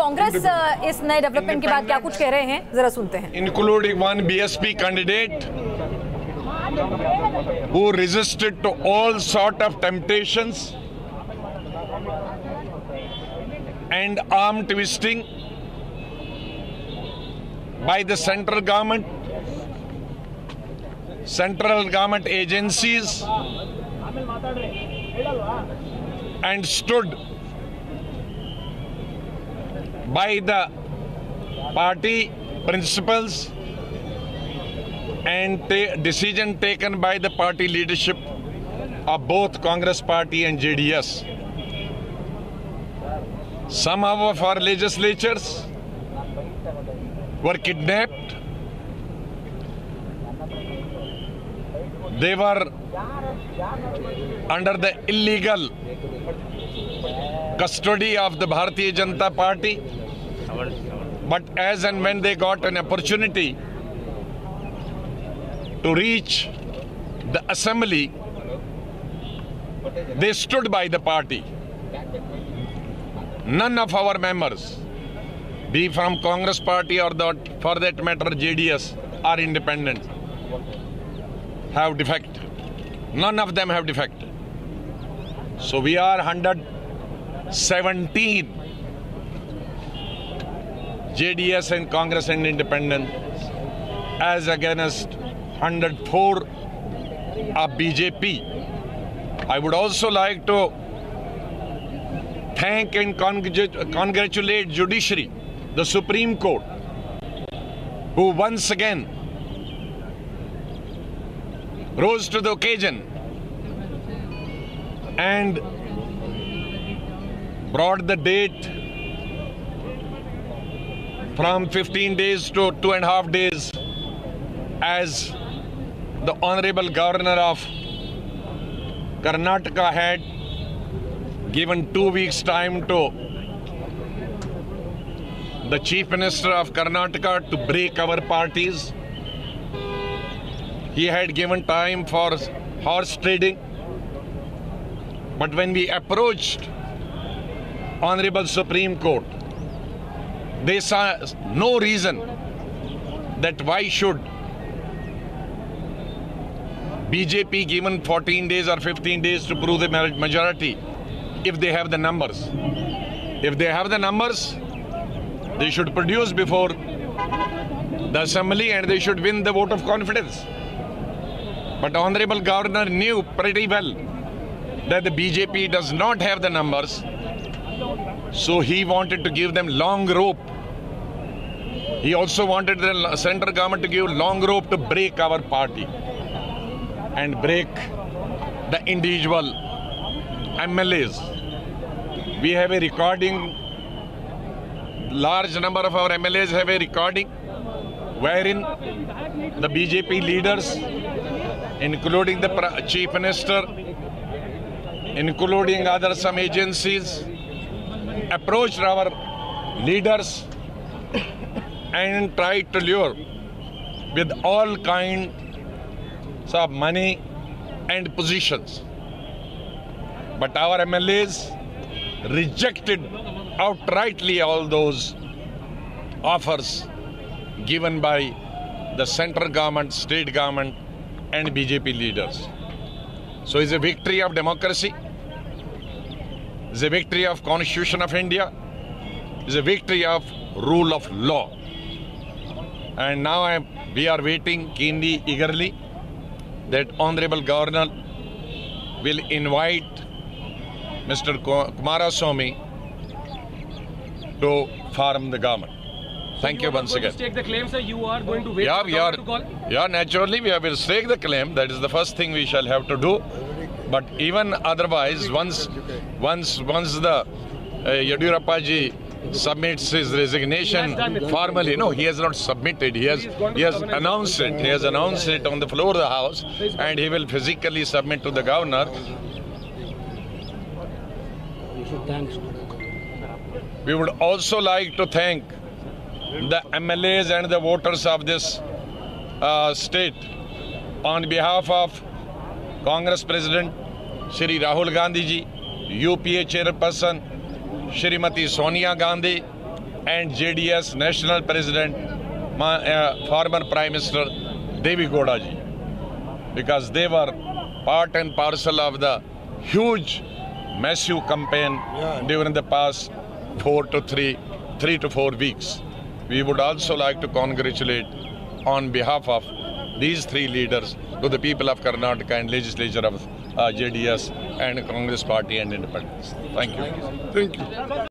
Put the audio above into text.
कांग्रेस इस नए डेवलपमेंट के बाद क्या कुछ कह रहे हैं, जरा सुनते हैं। Including one BSP candidate who resisted to all sort of temptations and arm twisting by the central government agencies, and stood by the party principles and decision taken by the party leadership of both Congress Party and JDS. Some of our legislatures were kidnapped. They were under the illegal custody of the Bharatiya Janata Party. But as and when they got an opportunity to reach the assembly, they stood by the party. None of our members, be from Congress Party or for that matter JDS or independent, have defected. None of them have defected. So we are 117 JDS and Congress and independent as against 104 of BJP. I would also like to thank and congratulate Judiciary, the Supreme Court, who once again rose to the occasion and brought the date from 15 days to 2.5 days, as the Honorable Governor of Karnataka had given 2 weeks time to the Chief Minister of Karnataka to break our parties. He had given time for horse trading. But when we approached Honorable Supreme Court, they saw no reason that why should BJP given 14 days or 15 days to prove the majority if they have the numbers. If they have the numbers, they should produce before the assembly and they should win the vote of confidence. But Honorable Governor knew pretty well that the BJP does not have the numbers, so he wanted to give them long rope. He also wanted the central government to give long rope to break our party and break the individual MLAs. We have a recording, large number of our MLAs have a recording wherein the BJP leaders, including the Chief Minister, including some agencies, approached our leaders and tried to lure with all kinds of money and positions. But our MLAs rejected outrightly all those offers given by the central government, state government and BJP leaders. So it's a victory of democracy, it's a victory of Constitution of India, it's a victory of rule of law. And now we are waiting keenly, eagerly, that Honorable Governor will invite Mr. Kumaraswamy to form the government. Thank you once again. To stake the claim, sir, you are going to wait for the government to call? Yeah, naturally we will stake the claim. That is the first thing we shall have to do. But even otherwise, once the Yediyurappa ji submits his resignation formally, no, he has not submitted. He has announced it. He has announced it on the floor of the House, and he will physically submit to the governor. We would also like to thank the MLAs and the voters of this state on behalf of Congress President Shri Rahul Gandhi ji, UPA Chairperson Shrimati Sonia Gandhi, and JDS National President, former Prime Minister Devi Gowda ji, because they were part and parcel of the huge, massive campaign during the past 3 to 4 weeks. We would also like to congratulate on behalf of these three leaders to the people of Karnataka and legislature of JDS and Congress Party and Independence. Thank you. Thank you.